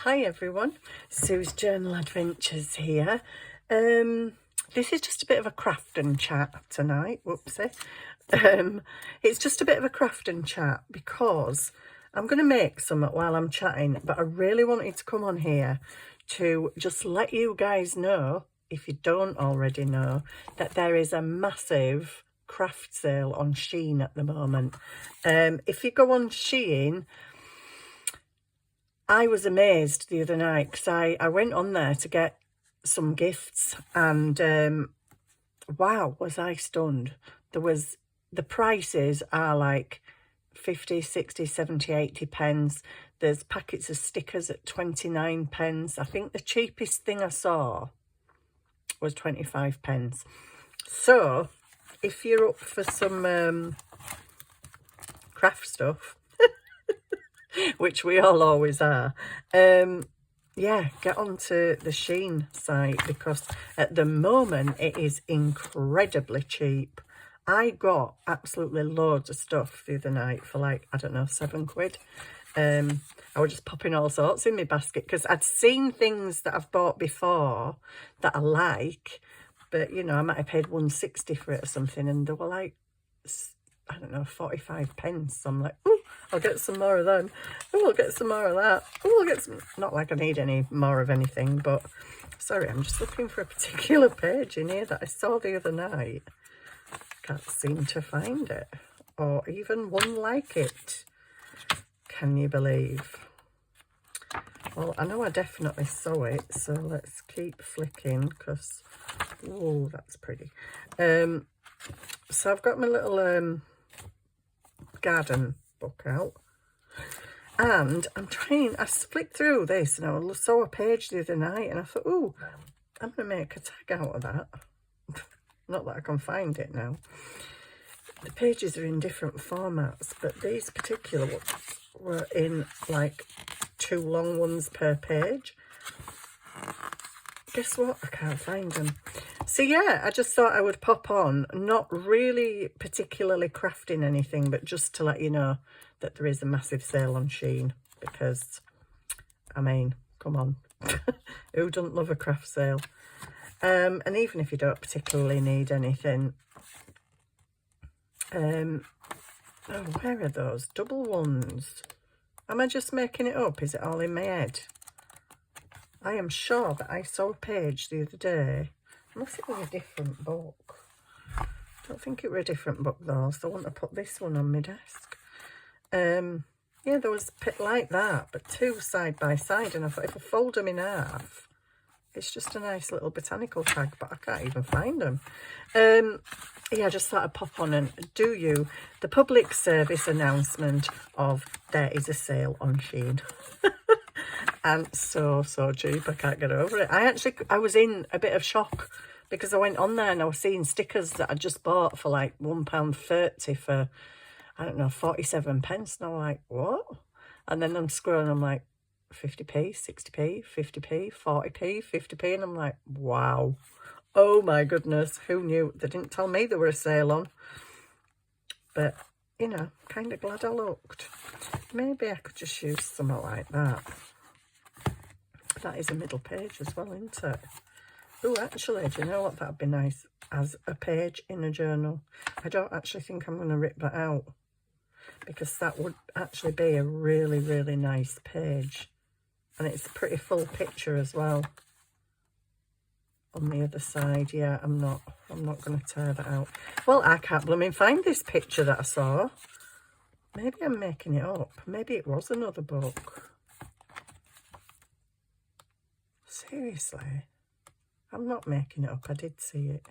Hi everyone, Sue's Journal Adventures here. This is just a bit of a craft and chat tonight, whoopsie. It's just a bit of a craft and chat because I'm going to make some while I'm chatting, but I really wanted to come on here to just let you guys know, if you don't already know, that there is a massive craft sale on SHEIN at the moment. If you go on SHEIN, I was amazed the other night because I went on there to get some gifts and wow, was I stunned. The prices are like 50, 60, 70, 80 pence. There's packets of stickers at 29 pence. I think the cheapest thing I saw was 25 pence. So if you're up for some craft stuff, which we all always are, yeah, get onto the SHEIN site because at the moment it is incredibly cheap. I got absolutely loads of stuff the other night for like, I don't know, £7. I was just popping all sorts in my basket because I'd seen things that I've bought before that I like, but you know, I might have paid 160 for it or something, and they were like, I don't know, 45 pence. So I'm like, oh, I'll get some more of them. Oh, I'll get some more of that. Oh, I'll get some. Not like I need any more of anything, but sorry, I'm just looking for a particular page in here that I saw the other night. Can't seem to find it, or even one like it. Can you believe? Well, I know I definitely saw it, so let's keep flicking because, oh, that's pretty. So I've got my little garden book out, and I flicked through this and I saw a page the other night and I thought, oh, I'm going to make a tag out of that. Not that I can find it now. The pages are in different formats, but these particular ones were in like 2 long ones per page. Guess what? I can't find them. So yeah, I just thought I would pop on, not really particularly crafting anything, but just to let you know that there is a massive sale on SHEIN because, I mean, come on. Who doesn't love a craft sale? And even if you don't particularly need anything, oh, where are those double ones? Am I just making it up? Is it all in my head? I am sure that I saw a page the other day, unless it was a different book. I don't think it was a different book though, so I want to put this one on my desk. Yeah, there was a bit like that, but 2 side by side, and I thought if I fold them in half, it's just a nice little botanical tag, but I can't even find them. Yeah, I just thought I'd pop on and do you the public service announcement of there is a sale on SHEIN. And so cheap, I can't get over it. I was in a bit of shock because I went on there and I was seeing stickers that I just bought for like £1.30 for, I don't know, 47 pence. And I'm like, what? And then I'm scrolling, I'm like, 50p, 60p, 50p, 40p, 50p. And I'm like, wow. Oh my goodness, who knew? They didn't tell me there were a sale on. But, you know, kind of glad I looked. Maybe I could just use something like that. That is a middle page as well, isn't it? Oh, actually, do you know what? That'd be nice as a page in a journal. I don't actually think I'm going to rip that out because that would actually be a really, really nice page. And it's a pretty full picture as well. On the other side, yeah, I'm not going to tear that out. Well, I can't blooming find this picture that I saw. Maybe I'm making it up. Maybe it was another book. Seriously, I'm not making it up. I did see it.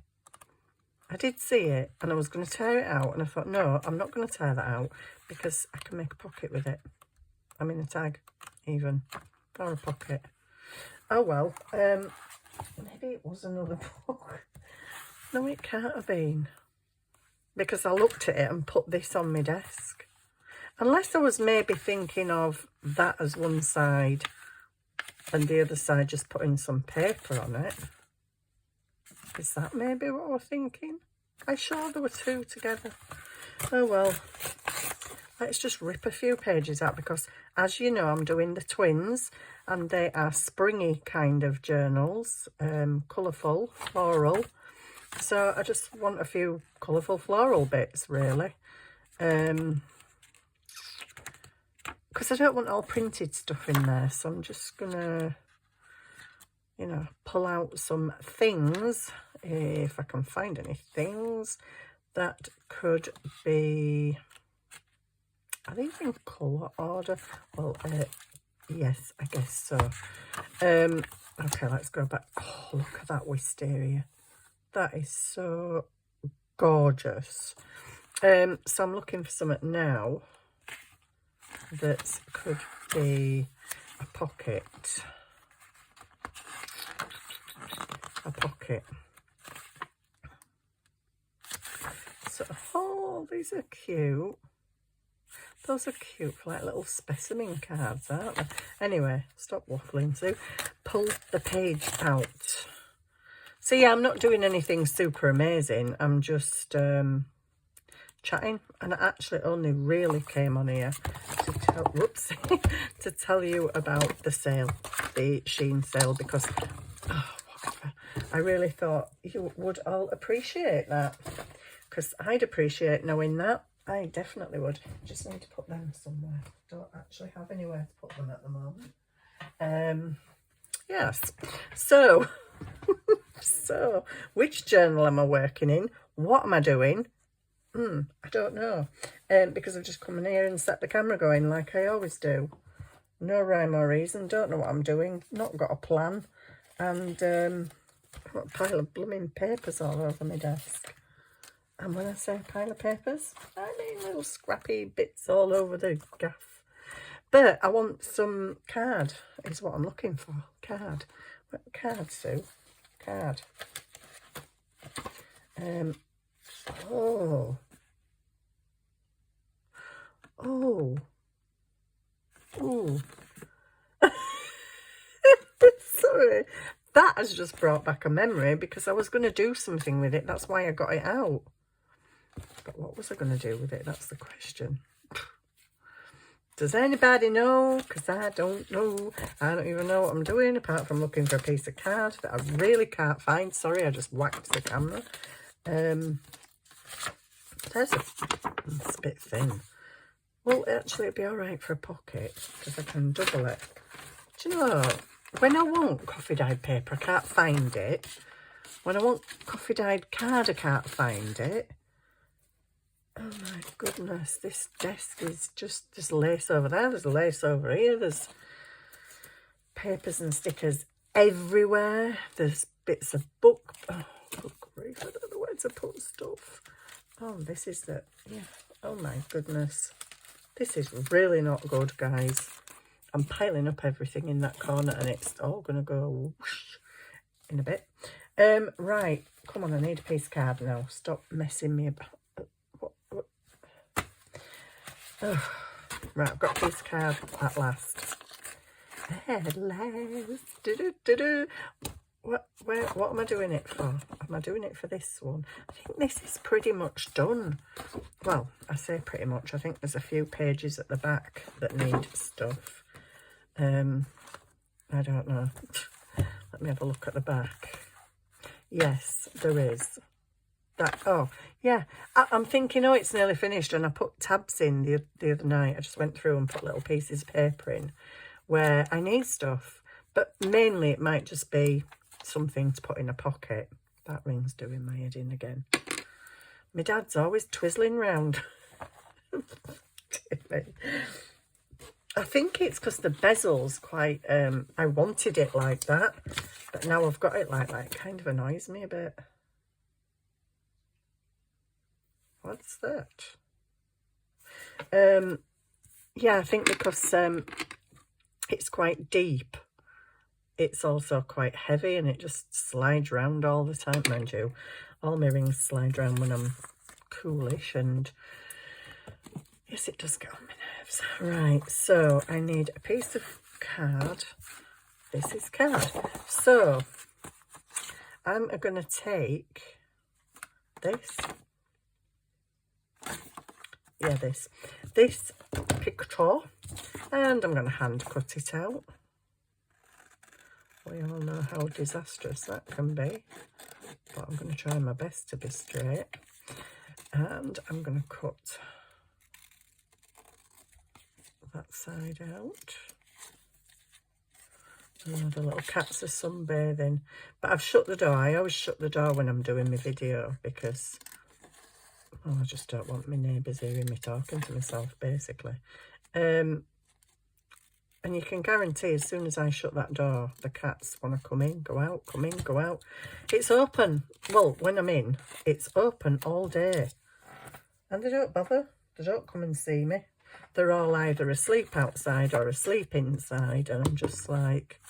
I did see it, and I was going to tear it out, and I thought, no, I'm not going to tear that out because I can make a pocket with it. I mean, a tag, even, or a pocket. Oh, well, maybe it was another book. No, it can't have been because I looked at it and put this on my desk. Unless I was maybe thinking of that as one side and the other side just putting some paper on it. Is that maybe what we're thinking? I'm sure there were 2 together. Oh well. let's just rip a few pages out, because as you know, I'm doing the twins and they are springy kind of journals, colourful, floral. So I just want a few colourful floral bits, really. Because I don't want all printed stuff in there, so I'm just gonna, you know, pull out some things, if I can find any things that could be, are these in colour order? Well, yes, I guess so. Okay, let's go back. Oh, look at that wisteria. That is so gorgeous. So I'm looking for something now that could be a pocket. A pocket. So, oh, these are cute. Those are cute for like little specimen cards, aren't they? Anyway, stop waffling, Sue. Pull the page out. So yeah, I'm not doing anything super amazing. I'm just chatting, and I actually only really came on here to tell, whoops, to tell you about the sale, the SHEIN sale, because oh, whatever. I really thought you would all appreciate that, because I'd appreciate knowing that. I definitely would. Just need to put them somewhere. Don't actually have anywhere to put them at the moment. Yes. So, so which journal am I working in? What am I doing? I don't know. Because I've just come in here and set the camera going like I always do. No rhyme or reason. Don't know what I'm doing. Not got a plan. And I've got a pile of blooming papers all over my desk. And when I say a pile of papers, I mean little scrappy bits all over the gaff. But I want some card, is what I'm looking for. Card. What card, Sue? Card. Oh. Oh. Oh. Sorry. That has just brought back a memory, because I was going to do something with it. That's why I got it out. But what was I going to do with it? That's the question. Does anybody know? Because I don't know. I don't even know what I'm doing, apart from looking for a piece of card that I really can't find. Sorry, I just whacked the camera. It's a bit thin. Well, actually, it'd be all right for a pocket, because I can double it. Do you know, when I want coffee dyed paper, I can't find it. When I want coffee dyed card, I can't find it. Oh my goodness, this desk is just, there's lace over there, there's lace over here, there's papers and stickers everywhere, there's bits of book. Oh, good grief, I don't know where to put stuff. Oh, this is the, yeah, oh my goodness. This is really not good, guys. I'm piling up everything in that corner and it's all going to go whoosh in a bit. Right, come on, I need a piece of card now. Stop messing me about. Oh, right, I've got a piece of card at last. At last. What am I doing it for? Am I doing it for this one? I think this is pretty much done. Well, I say pretty much. I think there's a few pages at the back that need stuff. I don't know. Let me have a look at the back. Yes, there is. That, oh, yeah. I'm thinking, oh, it's nearly finished. And I put tabs in the other night. I just went through and put little pieces of paper in where I need stuff. But mainly it might just be something to put in a pocket. That ring's doing my head in again. My dad's always twizzling round. I think it's because the bezel's quite, I wanted it like that, but now I've got it like that. It kind of annoys me a bit. What's that? Yeah, I think because it's quite deep, it's also quite heavy and it just slides round all the time. Mind you, all my rings slide round when I'm coolish, and yes, it does get on my nerves. Right, so I need a piece of card. This is card. So I'm going to take this. Yeah, this. this picture, and I'm going to hand cut it out. We all know how disastrous that can be, but I'm going to try my best to be straight. And I'm going to cut that side out. Oh, the little cats are sunbathing. But I've shut the door. I always shut the door when I'm doing my video because, well, I just don't want my neighbours hearing me talking to myself, basically. And you can guarantee as soon as I shut that door, the cats want to come in, go out, come in, go out. It's open. Well, when I'm in, it's open all day. And they don't bother. They don't come and see me. They're all either asleep outside or asleep inside. And I'm just like,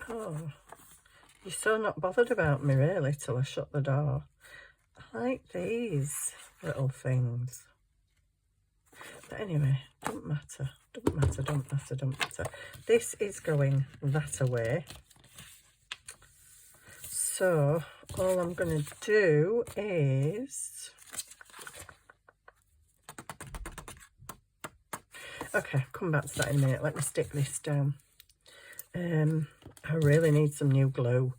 oh, you're so not bothered about me, really, till I shut the door. I like these little things. But anyway, don't matter. Don't matter, don't matter, don't matter. This is going that away. So all I'm going to do is... Okay, come back to that in a minute. Let me stick this down. I really need some new glue.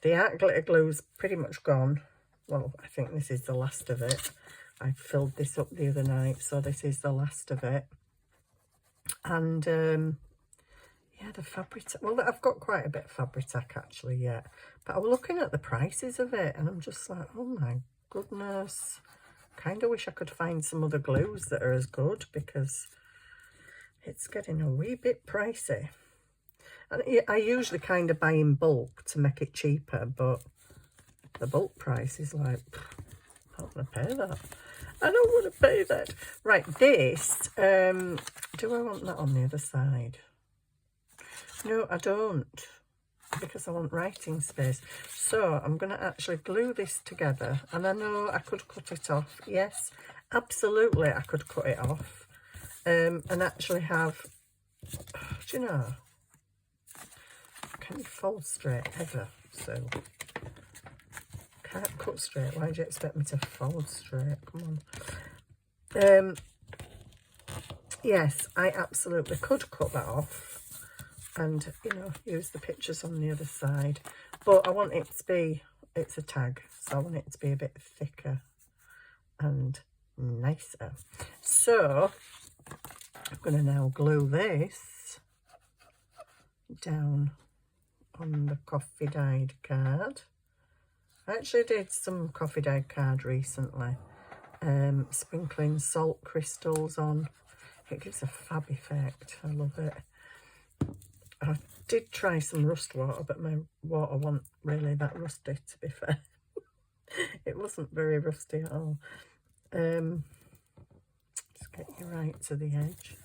The art glitter glue's pretty much gone. Well, I think this is the last of it. I filled this up the other night, so this is the last of it. And yeah, the Fabri-Tac, well, I've got quite a bit of Fabri-Tac actually yet, but I was looking at the prices of it and I'm just like, oh my goodness, kind of wish I could find some other glues that are as good, because it's getting a wee bit pricey. And I usually kind of buy in bulk to make it cheaper, but the bulk price is like, I don't want to pay that. I don't want to pay that. Right, this, do I want that on the other side? No, I don't, because I want writing space. So I'm going to actually glue this together. And I know I could cut it off. Yes, absolutely I could cut it off. And actually have, do you know, can you fold straight ever? So, can't cut straight. Why do you expect me to fold straight? Come on. Yes, I absolutely could cut that off and, you know, use the pictures on the other side. But I want it to be, it's a tag, so I want it to be a bit thicker and nicer. So I'm going to now glue this down on the coffee dyed card. I actually did some coffee dyed card recently, sprinkling salt crystals on. It gives a fab effect. I love it. I did try some rust water, but my water wasn't really that rusty, to be fair. It wasn't very rusty at all. Just get you right to the edge.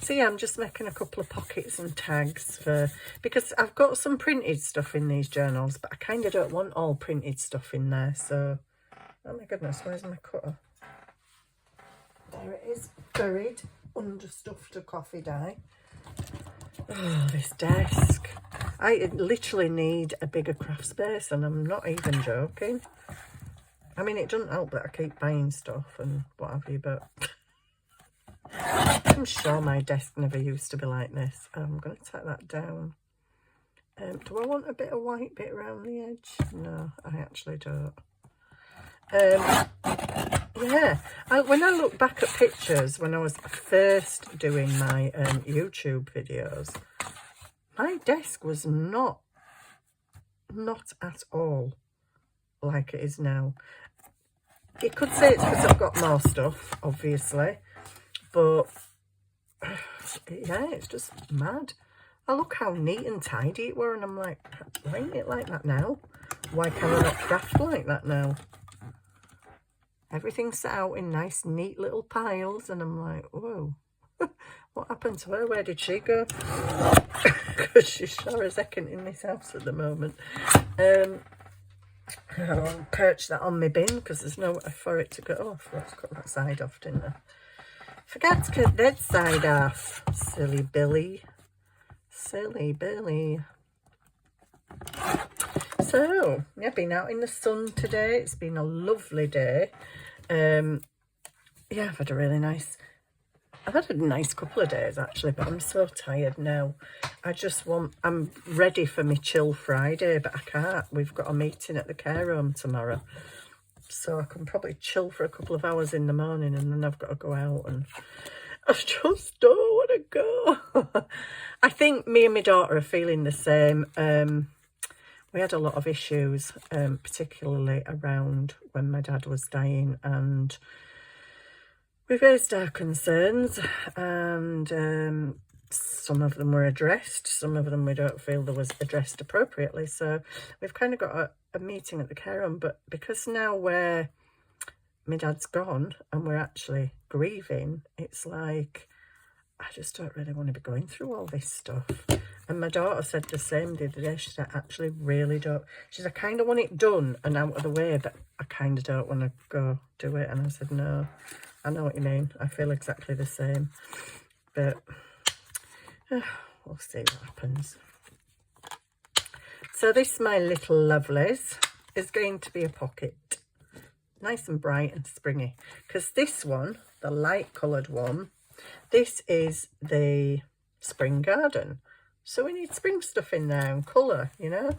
So yeah, I'm just making a couple of pockets and tags for, because I've got some printed stuff in these journals, but I kind of don't want all printed stuff in there. So, oh my goodness, where's my cutter? There it is, buried under stuff to coffee dye. Oh, this desk. I literally need a bigger craft space, and I'm not even joking. I mean, it doesn't help that I keep buying stuff and what have you, but I'm sure my desk never used to be like this. I'm going to take that down. Do I want a bit of white bit around the edge? No, I actually don't. Yeah, when I look back at pictures when I was first doing my YouTube videos, my desk was not at all like it is now. You could say it's because I've got more stuff, obviously, but yeah, it's just mad. I look how neat and tidy it were, and I'm like, why ain't it like that now? Why can I not craft like that now? Everything's set out in nice, neat little piles, and I'm like, whoa, what happened to her? Where did she go? Because she's sure as heckin' in this house at the moment. I'll perch that on my bin because there's nowhere for it to go off. Let's cut that side off, didn't I? Forgot to cut that side off. Silly Billy. Silly Billy. So, yeah, been out in the sun today. It's been a lovely day. yeah, I've had a nice couple of days actually, but I'm so tired now. I'm ready for my chill Friday, but I can't. We've got a meeting at the care home tomorrow. So I can probably chill for a couple of hours in the morning, and then I've got to go out, and I just don't want to go. I think me and my daughter are feeling the same. We had a lot of issues, particularly around when my dad was dying, and we raised our concerns, and some of them were addressed, some of them we don't feel there was addressed appropriately. So we've kind of got a meeting at the care home, but because now my dad's gone and we're actually grieving, it's like, I just don't really want to be going through all this stuff. And my daughter said the same the other day. She said, I actually really don't. She said, I kind of want it done and out of the way, but I kind of don't want to go do it. And I said, no, I know what you mean. I feel exactly the same. But we'll see what happens. So this, my little lovelies, is going to be a pocket. Nice and bright and springy. Because this one, the light coloured one, this is the spring garden. So we need spring stuff in there and colour, you know.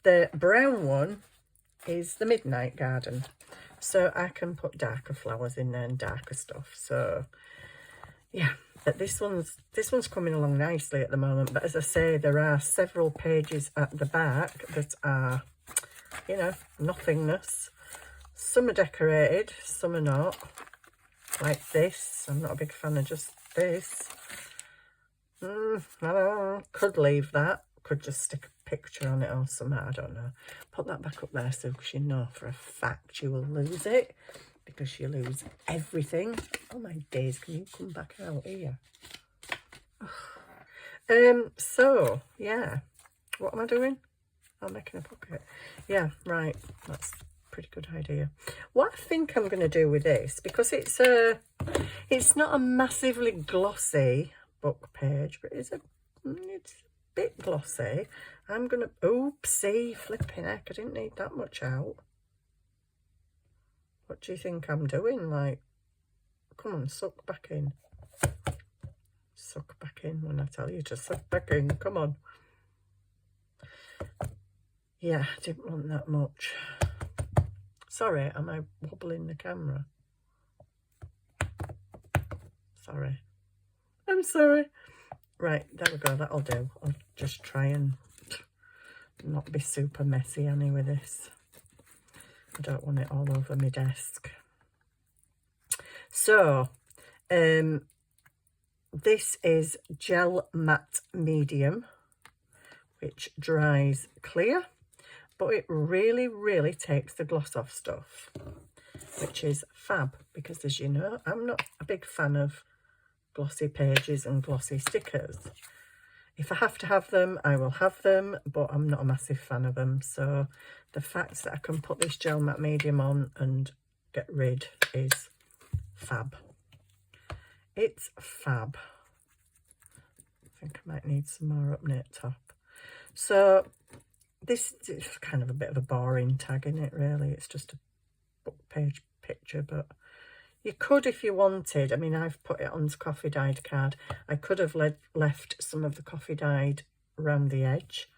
The brown one is the midnight garden. So I can put darker flowers in there and darker stuff. So yeah, but this one's coming along nicely at the moment. But as I say, there are several pages at the back that are, you know, nothingness. Some are decorated, some are not. Like this. I'm not a big fan of just this. I don't know. Could leave that. Could just stick a picture on it or something. I don't know. Put that back up there so you know for a fact you will lose it. Because you lose everything. Oh my days, can you come back out here? So, yeah. What am I doing? I'm making a pocket. Yeah, right. That's a pretty good idea. What I think I'm going to do with this, because it's not a massively glossy book page, but it's a bit glossy. I'm going to, oopsie, flipping heck, I didn't need that much out. What do you think I'm doing? Like, come on, suck back in. Suck back in when I tell you to suck back in. Come on. Yeah, I didn't want that much. Sorry, am I wobbling the camera? Sorry. I'm sorry. Right, there we go. That'll do. I'll just try and not be super messy, Annie, with this. I don't want it all over my desk. So, this is Gel Matte Medium, which dries clear, but it really, really takes the gloss off stuff, which is fab, because as you know, I'm not a big fan of glossy pages and glossy stickers. If I have to have them, I will have them, but I'm not a massive fan of them. So the fact that I can put this Gel Matte Medium on and get rid is fab. It's fab. I think I might need some more up near the top. So this is kind of a bit of a boring tag, isn't it, really? It's just a book page picture, but you could, if you wanted, I mean, I've put it onto coffee dyed card. I could have left some of the coffee dyed around the edge.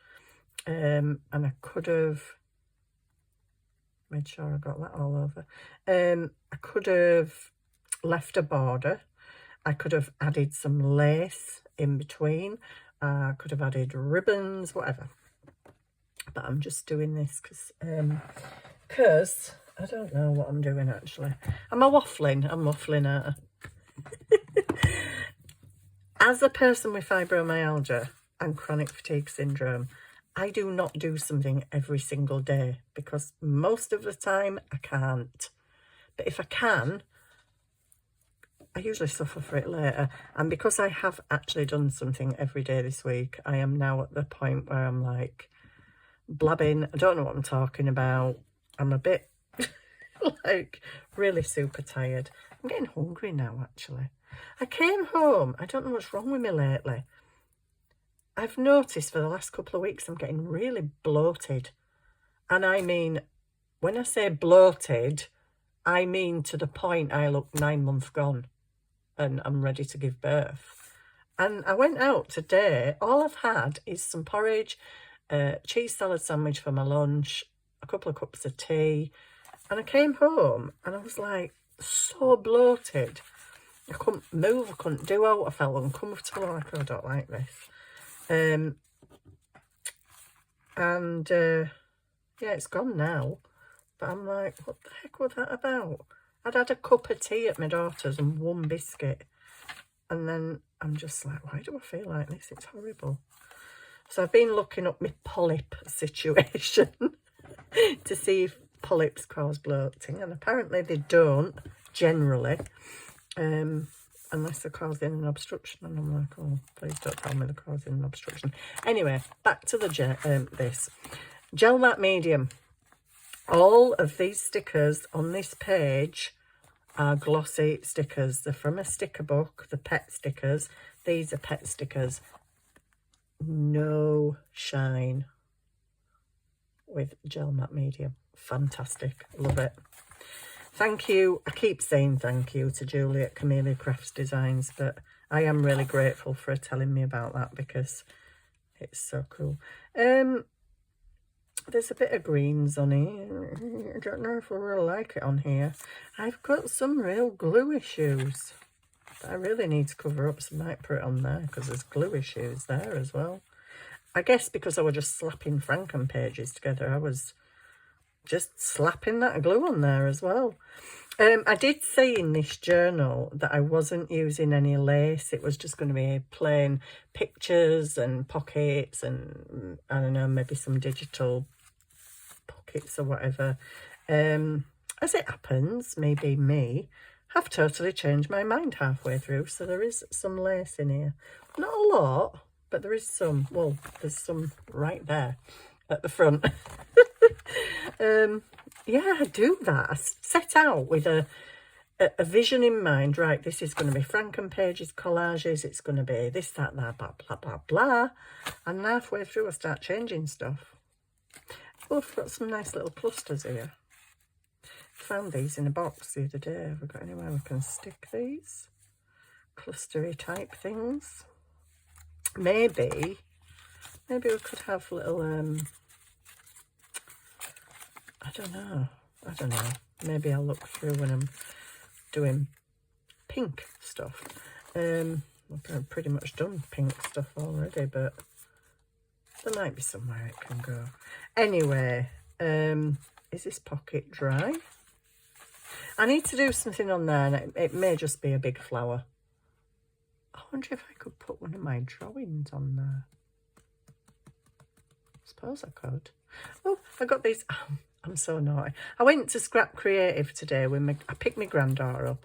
And I could have made sure I got that all over. I could have left a border. I could have added some lace in between. I could have added ribbons, whatever. But I'm just doing this because I don't know what I'm doing, actually. Am I waffling? I'm waffling out. As a person with fibromyalgia and chronic fatigue syndrome, I do not do something every single day because most of the time I can't. But if I can, I usually suffer for it later. And because I have actually done something every day this week, I am now at the point where I'm like blabbing. I don't know what I'm talking about. I'm a bit like really super tired. I'm getting hungry now, actually. I came home. I don't know what's wrong with me lately. I've noticed for the last couple of weeks I'm getting really bloated. And I mean, when I say bloated, I mean, to the point I look 9 months gone and I'm ready to give birth. And I went out today. All I've had is some porridge, cheese salad sandwich for my lunch, a couple of cups of tea. And I came home and I was like so bloated. I couldn't move, I couldn't do out, I felt uncomfortable. I'm like, oh, I don't like this. Yeah, it's gone now. But I'm like, what the heck was that about? I'd had a cup of tea at my daughter's and one biscuit. And then I'm just like, why do I feel like this? It's horrible. So I've been looking up my polyp situation to see if polyps cause bloating. And apparently they don't, generally. Unless they're causing an obstruction. And I'm like, oh, please don't tell me they're causing an obstruction. Anyway, back to the this. Gel matte medium. All of these stickers on this page are glossy stickers. They're from a sticker book, the pet stickers. These are pet stickers. No shine with gel matte medium. Fantastic. Love it. Thank you. I keep saying thank you to Julie at Camellia Crafts Designs, but I am really grateful for her telling me about that because it's so cool. There's a bit of greens on here. I don't know if I really like it on here. I've got some real glue issues that I really need to cover up, so I might put it on there because there's glue issues there as well. I guess because I was just slapping Franken pages together, I was just slapping that glue on there as well. I did say in this journal that I wasn't using any lace. It was just going to be plain pictures and pockets and, I don't know, maybe some digital pockets or whatever. As it happens, maybe me, have totally changed my mind halfway through. So there is some lace in here. Not a lot, but there is some. Well, there's some right there at the front. Yeah, I do that. I set out with a vision in mind. Right, this is going to be Franken pages, collages. It's going to be this, that, blah, blah, blah, blah. And halfway through, I start changing stuff. Oh, I've got some nice little clusters here. Found these in a box the other day. Have we got anywhere we can stick these? Clustery type things. Maybe we could have little, I don't know. Maybe I'll look through when I'm doing pink stuff. I've pretty much done pink stuff already, but there might be somewhere it can go. Anyway, is this pocket dry? I need to do something on there, and it may just be a big flower. I wonder if I could put one of my drawings on there. I suppose I could. Oh, I got these. I'm so naughty. I went to Scrap Creative today when I picked my granddaughter up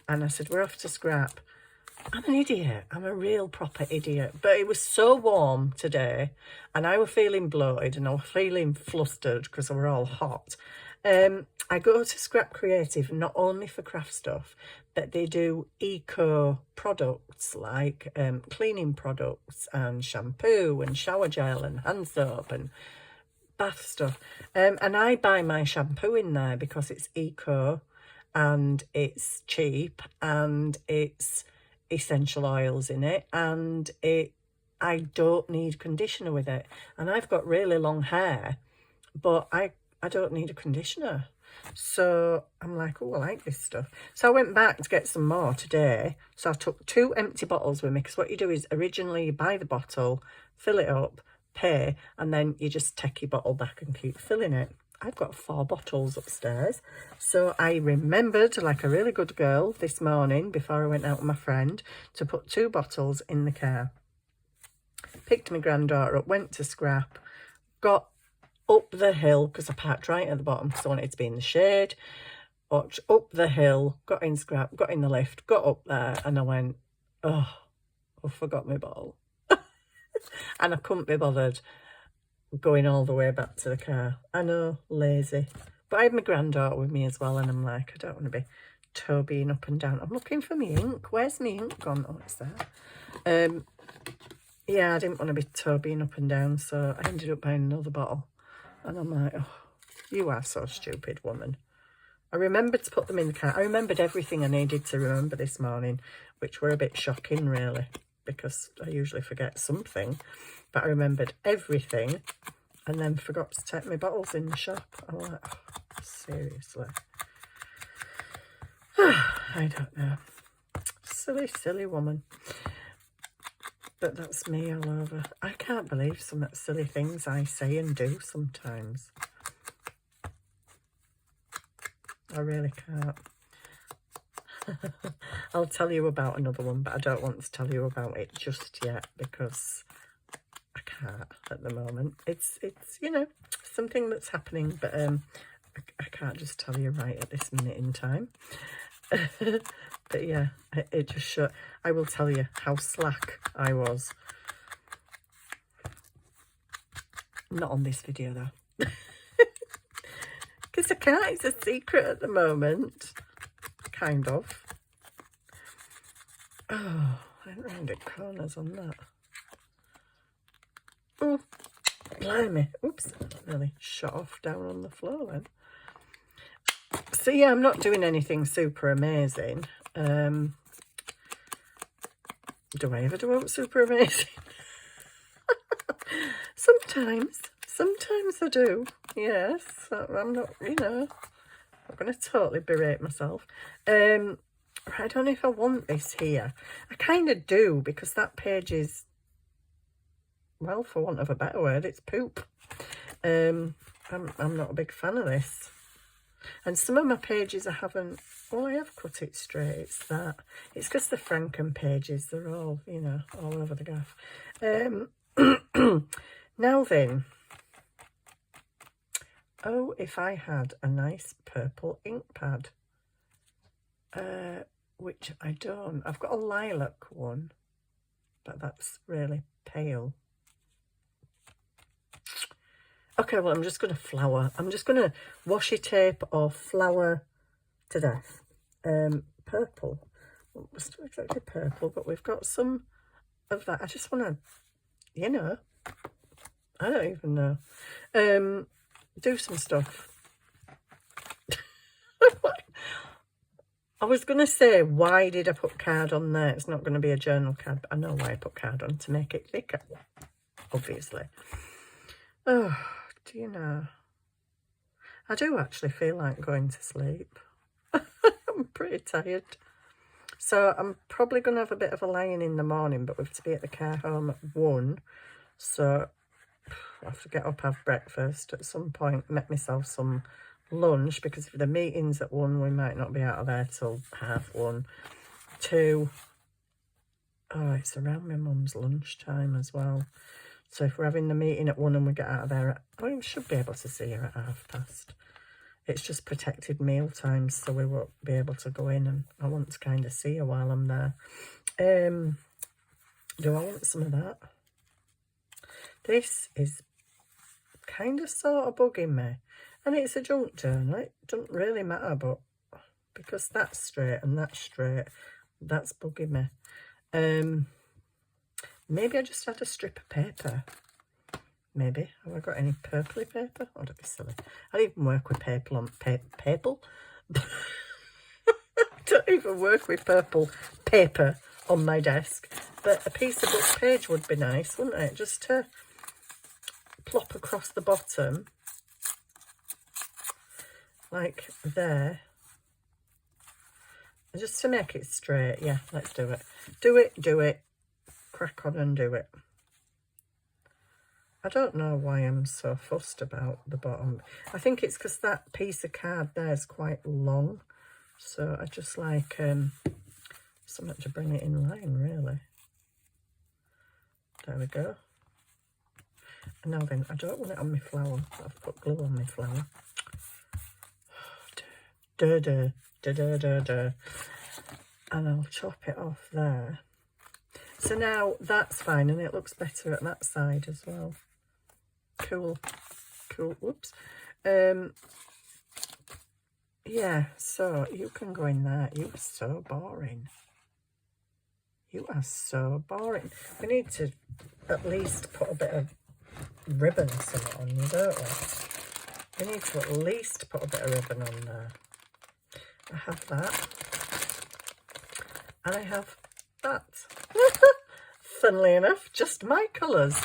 and I said, we're off to Scrap. I'm an idiot. I'm a real proper idiot. But it was so warm today and I was feeling bloated and I was feeling flustered because they were all hot. I go to Scrap Creative not only for craft stuff, but they do eco products like cleaning products and shampoo and shower gel and hand soap and bath stuff. And I buy my shampoo in there because it's eco and it's cheap and it's essential oils in it and I don't need conditioner with it. And I've got really long hair, but I don't need a conditioner. So I'm like, oh, I like this stuff. So I went back to get some more today. So I took 2 empty bottles with me because what you do is originally you buy the bottle, fill it up, pay, and then you just take your bottle back and keep filling it. I've got 4 bottles upstairs. So I remembered, like a really good girl, this morning before I went out with my friend, to put 2 bottles in the car. Picked my granddaughter up, went to Scrap, got up the hill, because I parked right at the bottom because I wanted to be in the shade. Walked up the hill, got in Scrap, got in the lift, got up there, and I went, oh, I forgot my bottle. And I couldn't be bothered going all the way back to the car. I know, lazy. But I had my granddaughter with me as well, and I'm like, I don't want to be tobying up and down. I'm looking for my ink. Where's my ink gone? Oh, it's there. Yeah, I didn't want to be tobying up and down, so I ended up buying another bottle. And I'm like, oh, you are so stupid, woman. I remembered to put them in the card. I remembered everything I needed to remember this morning, which were a bit shocking, really, because I usually forget something. But I remembered everything and then forgot to take my bottles in the shop. I'm like, oh, seriously. I don't know. Silly, silly woman. But that's me all over. I can't believe some silly things I say and do sometimes. I really can't. I'll tell you about another one, but I don't want to tell you about it just yet because I can't at the moment. It's you know, something that's happening, but I can't just tell you right at this minute in time. But yeah, it just showed. I will tell you how slack I was. Not on this video though. Because I can't, it's a secret at the moment. Kind of. Oh, I went round at corners on that. Oh, blimey. Oops, nearly shot off down on the floor then. So yeah, I'm not doing anything super amazing. Do I ever do out super amazing? Sometimes I do. Yes, I'm not, you know, I'm going to totally berate myself. I don't know if I want this here. I kind of do, because that page is, well, for want of a better word, it's poop. I'm not a big fan of this. And some of my pages I haven't, well, I have cut it straight. It's that. It's because the Franken pages, they're all, you know, all over the gaff. Now then. Oh, if I had a nice purple ink pad. Which I don't. I've got a lilac one, but that's really pale. Okay, well, I'm just going to flour. I'm just going to washi tape or flour to death. Purple. Well, it's not exactly purple, but we've got some of that. I just want to, you know, I don't even know. Do some stuff. I was going to say, why did I put card on there? It's not going to be a journal card, but I know why I put card on, to make it thicker, obviously. Oh, do you know? I do actually feel like going to sleep. I'm pretty tired. So I'm probably going to have a bit of a lie-in in the morning, but we have to be at the care home at 1. So I have to get up, have breakfast at some point, make myself some lunch, because if the meeting's at 1, we might not be out of there till 1:30. 2. Oh, it's around my mum's lunchtime as well. So if we're having the meeting at 1 and we get out of there at, we should be able to see her at 1:30. It's just protected meal times, so we won't be able to go in, and I want to kind of see her while I'm there. Do I want some of that? This is kind of sort of bugging me. And it's a junk journal. It doesn't really matter, but because that's straight and that's straight, that's bugging me. Maybe I just had a strip of paper. Maybe. Have I got any purpley paper? Oh, don't be silly. I don't even work with paper on paper. I don't even work with purple paper on my desk. But a piece of book page would be nice, wouldn't it? Just to plop across the bottom. Like there. Just to make it straight. Yeah, let's do it. Do it. Crack on and do it. I don't know why I'm so fussed about the bottom. I think it's because that piece of card there is quite long. So I just like something to bring it in line, really. There we go. And now then, I don't want it on my flower. I've put glue on my flower. And I'll chop it off there. So now that's fine, and it looks better at that side as well. Cool. Whoops. Yeah, so you can go in there. You are so boring. You are so boring. We need to at least put a bit of ribbon or something on you, don't we? We need to at least put a bit of ribbon on there. I have that. And I have that. Funnily enough, just my colours.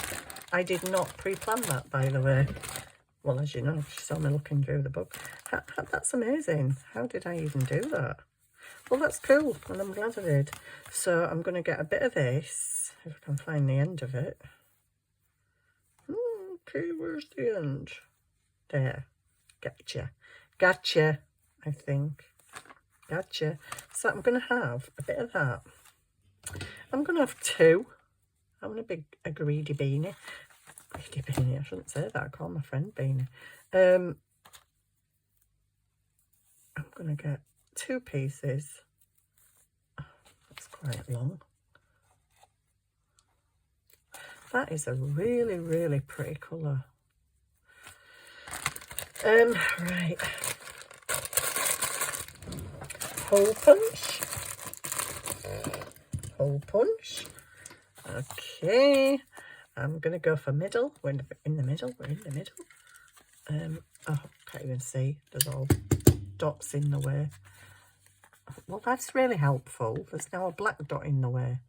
I did not pre-plan that, by the way. Well, as you know, if you saw me looking through the book. That's amazing. How did I even do that? Well, that's cool, and I'm glad I did. So I'm going to get a bit of this, if I can find the end of it. Okay, where's the end? There. Gotcha. Gotcha, I think. Gotcha. So I'm going to have a bit of that. I'm going to have two. I'm going to be a greedy beanie. Greedy beanie, I shouldn't say that. I call my friend Beanie. I'm going to get 2 pieces. Oh, that's quite long. That is a really, really pretty colour. Right. Hole punch. Hole punch. Okay. I'm going to go for middle. We're in the middle. We're in the middle. Oh, can't even see. There's all dots in the way. Well, that's really helpful. There's now a black dot in the way.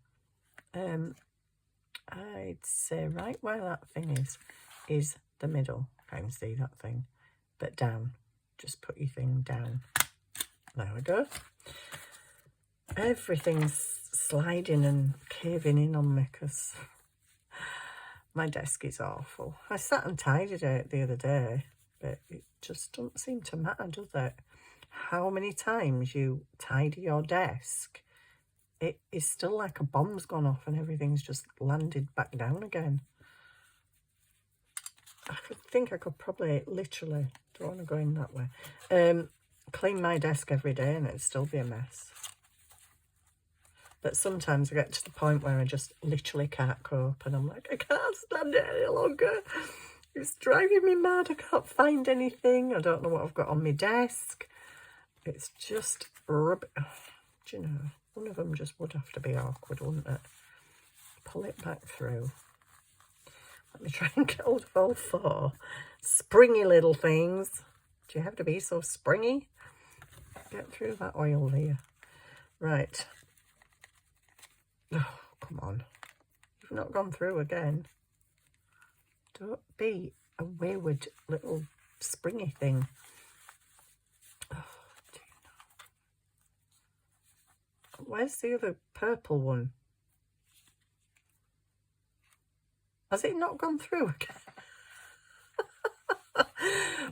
I'd say right where that thing is the middle. Can't even see that thing. But down. Just put your thing down. There we go. Everything's sliding and caving in on me because my desk is awful. I sat and tidied it the other day, but it just doesn't seem to matter, does it? How many times you tidy your desk, it is still like a bomb's gone off and everything's just landed back down again. I think I could probably literally, don't want to go in that way, clean my desk every day and it'd still be a mess. But sometimes I get to the point where I just literally can't cope and I'm like, I can't stand it any longer. It's driving me mad. I can't find anything. I don't know what I've got on my desk. It's just rubbish. Do you know, one of them just would have to be awkward, wouldn't it? Pull it back through. Let me try and get hold of all 4. Springy little things. Do you have to be so springy? Get through that oil there. Right. Oh, come on. You've not gone through again. Don't be a wayward little springy thing. Oh, dear. Where's the other purple one? Has it not gone through again?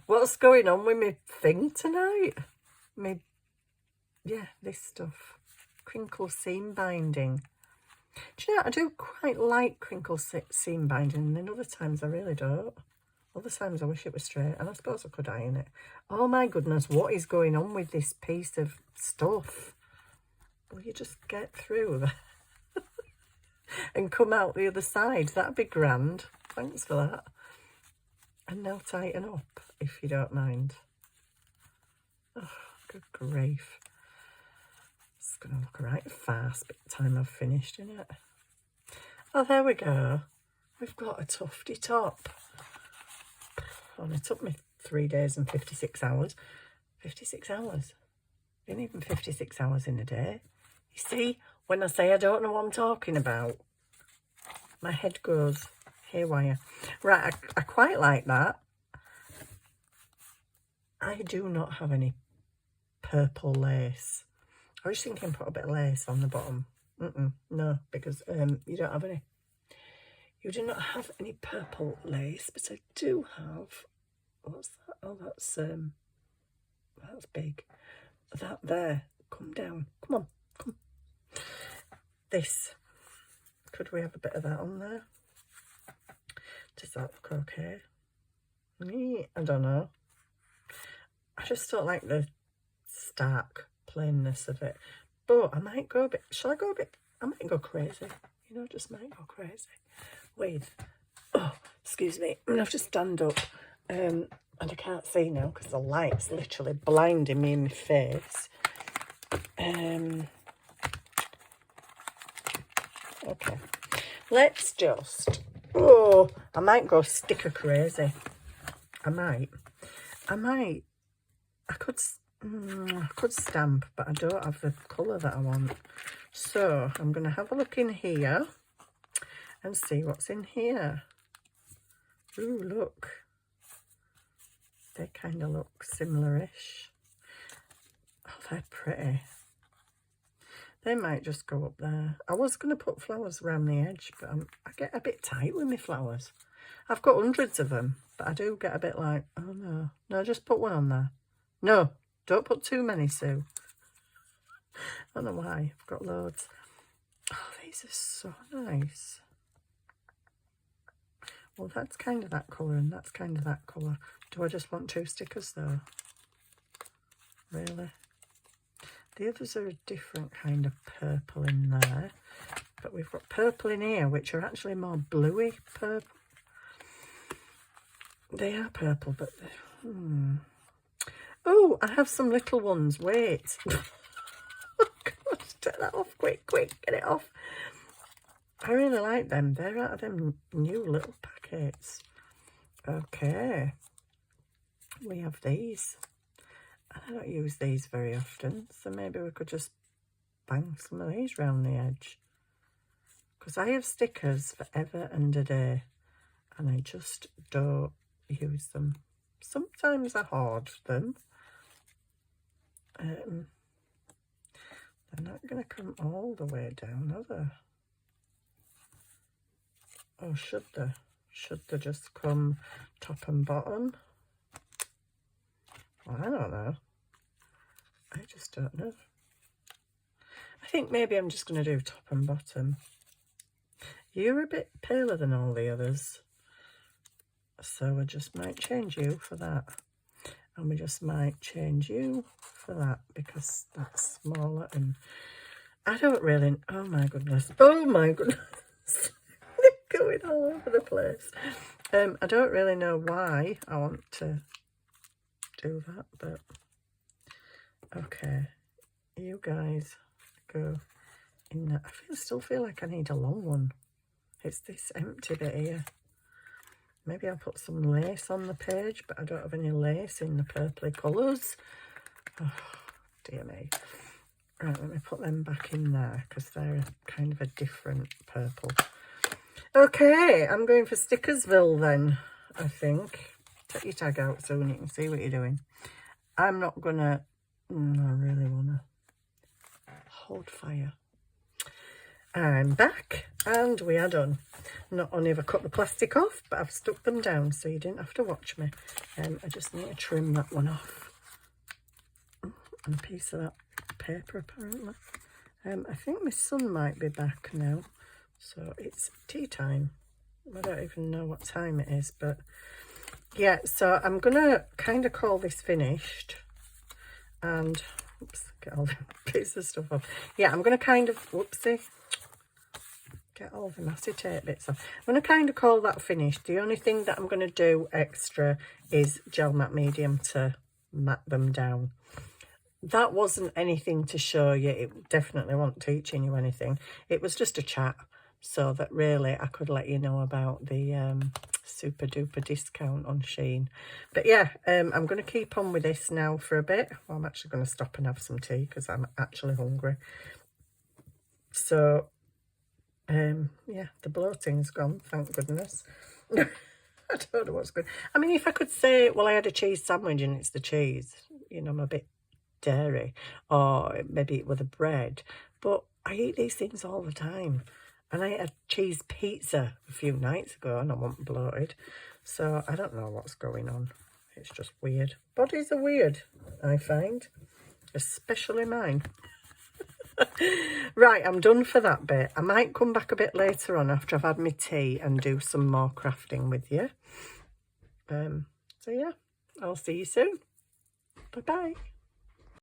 What's going on with my thing tonight? Yeah, this stuff. Crinkle seam binding. Do you know, I do quite like crinkle seam binding, and then other times I really don't. Other times I wish it was straight, and I suppose I could iron it. Oh my goodness, what is going on with this piece of stuff? Will you just get through that and come out the other side? That'd be grand. Thanks for that. And now tighten up, if you don't mind. Oh, good grief. It's going to look right fast by the time I've finished, isn't it? Oh, there we go. We've got a tufty top. And it took me 3 days and 56 hours. 56 hours. Been even 56 hours in a day. You see, when I say I don't know what I'm talking about, my head goes haywire. Right, I quite like that. I do not have any purple lace. I was thinking put a bit of lace on the bottom. No, because you don't have any. You do not have any purple lace, but I do have. What's that? Oh, that's big. That there. Come down. Come on. Come. This. Could we have a bit of that on there? Does that look okay? I don't know. I just don't like the stark plainness of it. But I might go a bit. Shall I go a bit? I might go crazy. You know, just might go crazy. With, oh, excuse me. I'm going to have to stand up. And I can't see now because the light's literally blinding me in my face. Okay. Let's just... Oh, I might go sticker crazy. I could I could stamp, but I don't have the colour that I want. So I'm going to have a look in here and see what's in here. Ooh, look. They kind of look similar-ish. Oh, they're pretty. They might just go up there. I was going to put flowers around the edge, but I get a bit tight with my flowers. I've got hundreds of them, but I do get a bit like, oh no. No, just put one on there. No, don't put too many, Sue. I don't know why. I've got loads. Oh, these are so nice. Well, that's kind of that colour and that's kind of that colour. Do I just want 2 stickers though? Really? The others are a different kind of purple in there. But we've got purple in here, which are actually more bluey purple. They are purple, but... Oh, I have some little ones. Wait. Oh, God, take that off. Quick, quick. Get it off. I really like them. They're out of them new little packets. Okay. We have these. I don't use these very often, so maybe we could just bang some of these round the edge. Because I have stickers forever and a day, and I just don't use them. Sometimes I hoard them. They're not going to come all the way down, are they? Oh, should they? Should they just come top and bottom? Well, I don't know. I just don't know. I think maybe I'm just going to do top and bottom. You're a bit paler than all the others, so I just might change you for that. And we just might change you for that because that's smaller. And I don't really... Oh, my goodness. Oh, my goodness. They're going all over the place. I don't really know why I want to do that, but... Okay, you guys go in there. I still feel like I need a long one. It's this empty bit here. Maybe I'll put some lace on the page, but I don't have any lace in the purpley colours. Oh, dear me. Right, let me put them back in there because they're kind of a different purple. Okay, I'm going for Stickersville then, I think. Take your tag out so you can see what you're doing. I'm not going to... I really want to hold fire. I'm back and we are done. Not only have I cut the plastic off, but I've stuck them down so you didn't have to watch me. I just need to trim that one off. And a piece of that paper apparently. I think my son might be back now. So it's tea time. I don't even know what time it is, but yeah, so I'm going to kind of call this finished. And, oops, get all the pieces of stuff off. Yeah, I'm going to kind of, whoopsie, get all the acetate bits off. I'm going to kind of call that finished. The only thing that I'm going to do extra is gel matte medium to matte them down. That wasn't anything to show you. It definitely wasn't teaching you anything. It was just a chat so that really I could let you know about the super duper discount on SHEIN. But yeah, I'm going to keep on with this now for a bit. Well, I'm actually going to stop and have some tea because I'm actually hungry. So yeah, the bloating's gone, thank goodness. I don't know what's good. I mean, if I could say, well, I had a cheese sandwich and it's the cheese, you know, I'm a bit dairy, or maybe it was the bread, but I eat these things all the time. And I ate a cheese pizza a few nights ago and I wasn't bloated. So I don't know what's going on. It's just weird. Bodies are weird, I find. Especially mine. Right, I'm done for that bit. I might come back a bit later on after I've had my tea and do some more crafting with you. So yeah, I'll see you soon. Bye-bye.